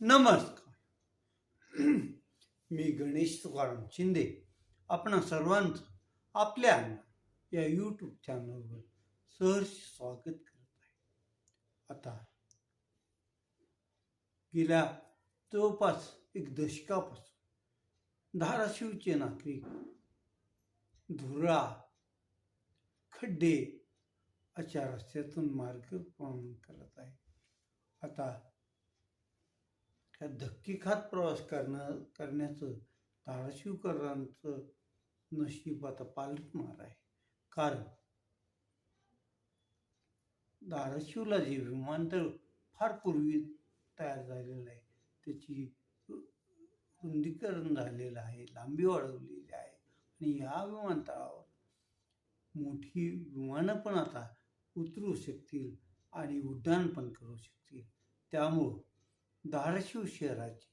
नमस्कार. मी गणेश तुकाराम शिंदे आपण सर्वांचं आपल्या या यूट्यूब चॅनलवर सहर्ष स्वागत करत आहे. आता गेल्या जवळपास एक दशकापासून धाराशिवचे नागरिक धुरा खड्डे अशा रस्त्यातून मार्गक्रमण करत आहे. आता धक्केखात प्रवास करण्याचं धाराशिवकरांचं नशीब आता पालटणार आहे. कारण धाराशिवला जे विमानतळ फार पूर्वी तयार झालेलं आहे, त्याची रुंदीकरण झालेलं आहे, लांबी वाढवलेली आहे आणि या विमानतळावर मोठी विमानं पण आता उतरू शकतील आणि उड्डाण पण करू शकतील. त्यामुळं धाराशिव शहराची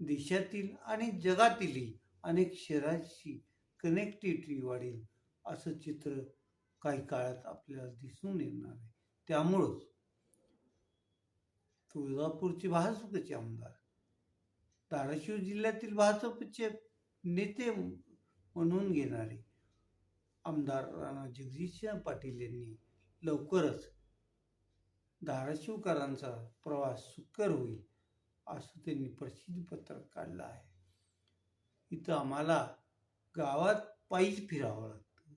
देशातील आणि जगातीलही अनेक शहरांशी कनेक्टिव्हिटी वाढेल असं चित्र काही काळात आपल्याला दिसून येणार आहे. त्यामुळंच तुळजापूरचे भाजपचे आमदार, धाराशिव जिल्ह्यातील भाजपचे नेते म्हणून घेणारे आमदार राणा जगजितसिंह पाटील यांनी लवकरच धाराशिवकरांचा प्रवास सुकर होईल असं त्यांनी प्रसिद्धीपत्रक काढलं आहे. इथं आम्हाला गावात पायीच फिरावं लागतं.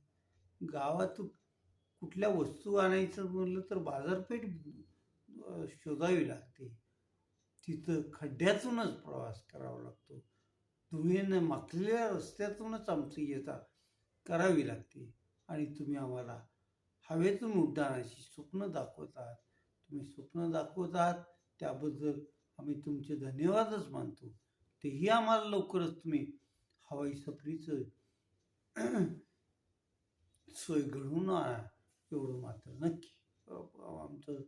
गावात कुठल्या वस्तू आणायचं म्हणलं तर बाजारपेठ शोधावी लागते. तिथं खड्ड्यातूनच प्रवास करावा लागतो. धुळीनं माखलेल्या रस्त्यातूनच आमची येता करावी लागते आणि तुम्ही आम्हाला हवेतून उड्डाणाची स्वप्न दाखवत आहात. तुम्ही स्वप्न दाखवत आहात त्याबद्दल आम्ही तुमचे धन्यवादच मानतो. तेही आम्हाला लवकरच तुम्ही हवाई सफरीचं सोय घडवून आणा एवढं मात्र नक्की. आमचं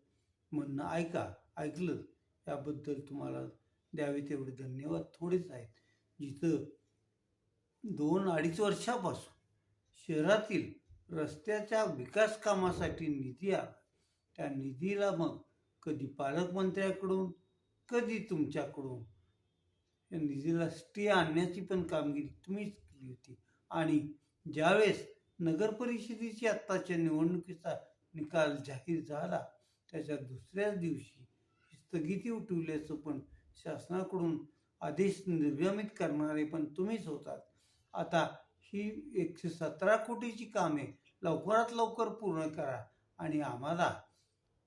म्हणणं ऐकलं याबद्दल तुम्हाला द्यावे तेवढे धन्यवाद थोडेच आहेत. जिथं 2-2.5 वर्षापासून शहरातील रस्त्याच्या विकास कामासाठी निधी आला, त्या निधीला मग कधी पालकमंत्र्याकडून कधी तुमच्याकडून या निधीला स्टे आणण्याची पण कामगिरी तुम्हीच केली होती. आणि ज्यावेळेस नगर परिषदेची आत्ताच्या निवडणुकीचा निकाल जाहीर झाला त्याच्या दुसऱ्याच दिवशी स्थगिती उठवल्याचं पण शासनाकडून आदेश निर्गमित करणारे पण तुम्हीच होतात. आता ही 117 कोटीची कामे लवकरात लवकर पूर्ण करा आणि आम्हाला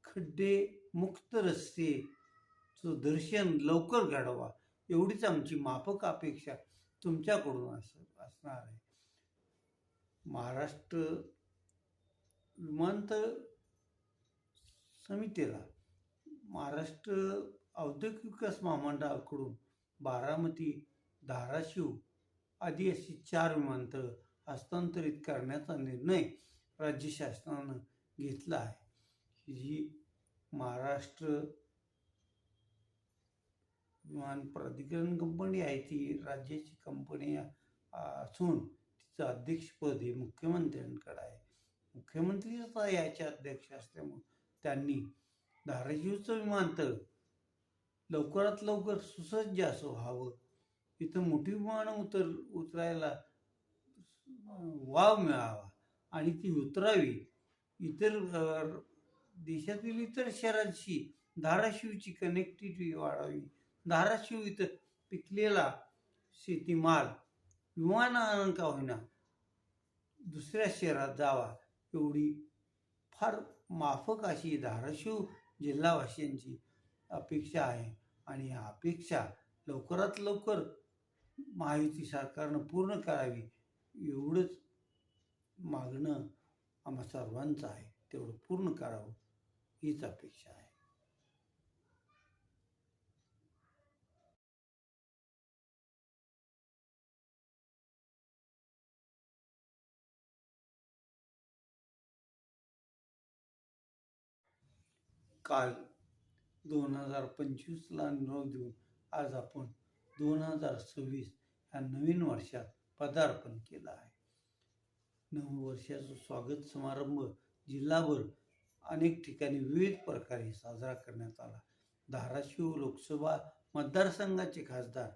खड्डे मुक्त रस्तेचं दर्शन लवकर घडवा एवढीच आमची माफक अपेक्षा तुमच्याकडून असणार आहे. महाराष्ट्र विमानतळ समितीला महाराष्ट्र औद्योगिक विकास महामंडळाकडून बारामती, धाराशिव आदी अशी 4 विमानतळ हस्तांतरित करण्याचा निर्णय राज्य शासनानं घेतला आहे. ही महाराष्ट्र विमान प्राधिकरण कंपनी आहे, ती राज्याची कंपनी असून तिचं अध्यक्षपद हे मुख्यमंत्र्यांकडे आहे. मुख्यमंत्रीच याचे अध्यक्ष असल्यामुळे त्यांनी धाराशिवचं विमानतळ लवकरात लवकर सुसज्ज असं व्हावं, इथं मोठी विमानं उतरायला वाव मिळावा आणि ती उतरावी. इतर देशातील इतर शहरांशी धाराशिवची कनेक्टिव्हिटी वाढावी. धाराशिव इथं पिकलेला शेतीमाल विमानानं का होईना दुसऱ्या शहरात जावा एवढी फार माफक अशी धाराशिव जिल्हावासियांची अपेक्षा आहे. आणि या अपेक्षा लवकरात लवकर महायुती सरकारनं पूर्ण करावी एवढंच मागणं आम्हा सर्वांचं आहे. तेवढं पूर्ण करावं हीच अपेक्षा आहे. काल 2025ला निरोप देऊन आज आपण 2026 ह्या नवीन वर्षात पदार्पण केलं आहे. नववर्षाचा स्वागत समारंभ जिल्हाभर अनेक ठिकाणी विविध प्रकारे साजरा करण्यात आला. धाराशिव लोकसभा मतदारसंघाचे खासदार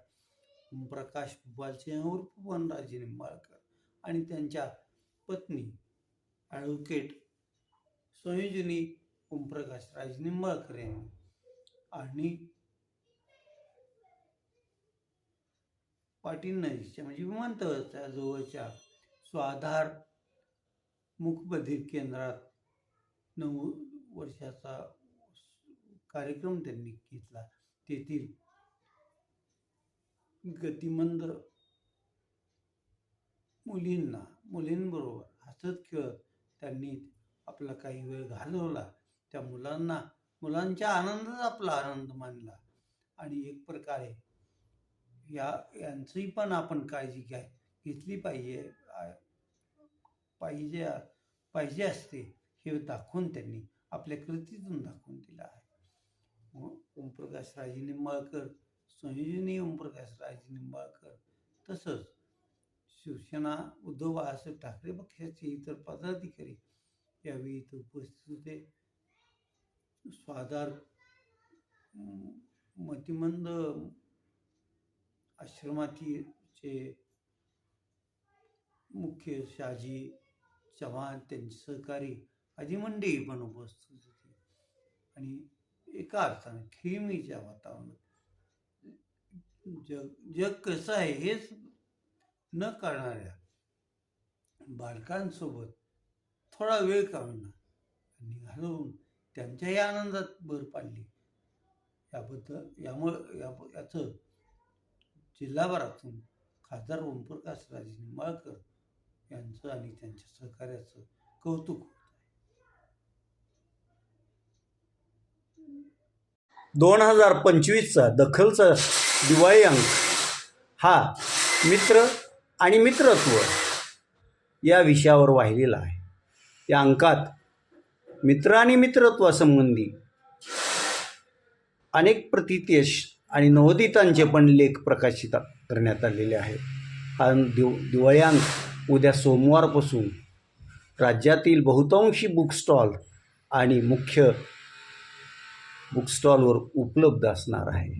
ओमप्रकाश बालसिंह उर्फ वनराजे निंबाळकर आणि त्यांच्या पत्नी ॲडव्होकेट संयोजिनी ओमप्रकाश राज निंबाळकर यांनी आणि पाटील नदीच्या म्हणजे विमानतळाच्या जवळच्या स्वाधार मूकबधीर केंद्रात 9 वर्षाचा कार्यक्रम त्यांनी घेतला. तेथील गतिमंद मुलींबरोबर हसत खेळत त्यांनी आपला काही वेळ घालवला. त्या मुलांच्या आनंदात आपला आनंद मानला आणि एक प्रकारे यांचीही पण आपण काळजी घेतली पाहिजे असते हे दाखवून त्यांनी आपल्या कृतीतून दाखवून दिलं आहे. ओमप्रकाश राजे निंबाळकर, संयोजिनी ओमप्रकाश राजे निंबाळकर तसंच शिवसेना उद्धव बाळासाहेब ठाकरे पक्षाचे इतर पदाधिकारी यावेळी इथं उपस्थित होते. स्वाधार मतिमंद आश्रमाचे मुख्य शहाजी चव्हाण, त्यांचे सहकारी आदी मंडळी पण उपस्थित होती आणि एका अर्थाने खेळीमेळीच्या वातावरणात जग कसं आहे हेच न करणाऱ्या बालकांसोबत थोडा वेळ काढून घालवून त्यांच्याही आनंदात भर पाडली. याचं जिल्हाभरातून खासदार ओमप्रकाश राजे निंबाळकर यांचं आणि त्यांच्या सहकार्याचं कौतुक होत आहे. 2025चा दखलचा दिवाळी अंक हा मित्र आणि मित्रत्व या विषयावर वाहिलेला आहे. या अंकात मित्र आणि मित्रत्वासंबंधी अनेक प्रतितेश आणि नवोदितांचे पण लेख प्रकाशित करण्यात आलेले आहेत. हा दिवाळी अंक उद्या सोमवारपासून राज्यातील बहुतांशी बुक स्टॉल आणि मुख्य बुक स्टॉलवर उपलब्ध असणार आहे.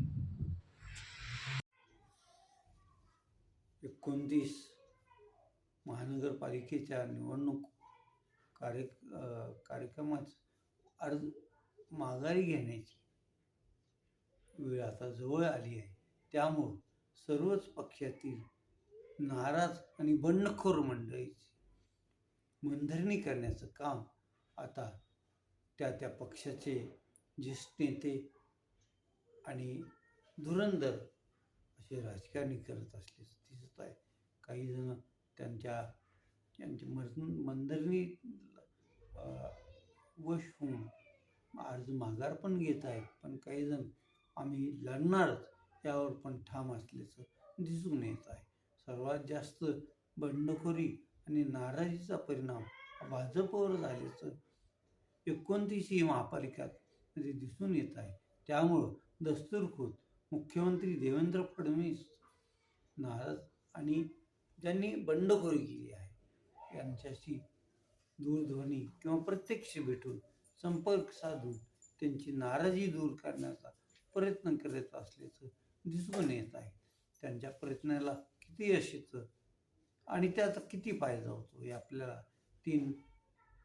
29 महानगरपालिकेच्या निवडणूक कार्यक्रमात अर्ज माघारी घेण्याची वेळ आता जवळ आली आहे. त्यामुळं सर्वच पक्षातील नाराज आणि बंडखोर मंडळीची मनधरणी करण्याचं काम आता त्या पक्षाचे ज्येष्ठ नेते आणि धुरंधर असे राजकारणी करत असल्याचं दिसत आहे. काही जण त्यांची मनधरणी वश होऊन अर्ज माघार पण घेत आहेत, पण काही जण आम्ही लढणारच यावर पण ठाम असल्याचं दिसून येत आहे. सर्वात जास्त बंडखोरी आणि नाराजीचा परिणाम भाजपवर झाल्याचं 29ही महापालिकांमध्ये दिसून येत आहे. त्यामुळं दस्तूरखुद मुख्यमंत्री देवेंद्र फडणवीस नाराज आणि ज्यांनी बंडखोरी केली आहे यांच्याशी दूरध्वनी किंवा प्रत्यक्ष भेटून संपर्क साधून त्यांची नाराजी दूर करण्याचा प्रयत्न करत असल्याचं दिसून येत आहे. त्यांच्या प्रयत्नाला किती यश येतं आणि त्याचा किती फायदा होतो हे आपल्याला 3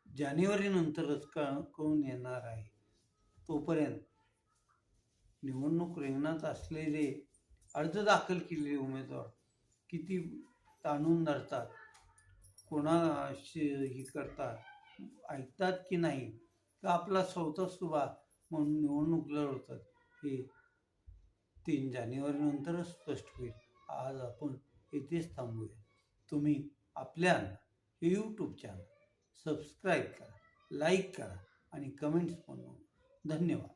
जानेवारीनंतरच कळून येणार आहे. तोपर्यंत निवडणूक रिंगणात असलेले अर्ज दाखल केलेले उमेदवार किती ताणून धरतात, कोणाशी ही करतात, ऐकतात की नाही, का आपला स्वतः सुभा म्हणून निवडणूक लढवतात हे 3 जानेवारीनंतरच स्पष्ट होईल. आज आपण इथेच थांबूया. तुम्ही आपल्या हे यूट्यूब चॅनल सबस्क्राईब करा, लाईक करा आणि कमेंट्स पण. धन्यवाद.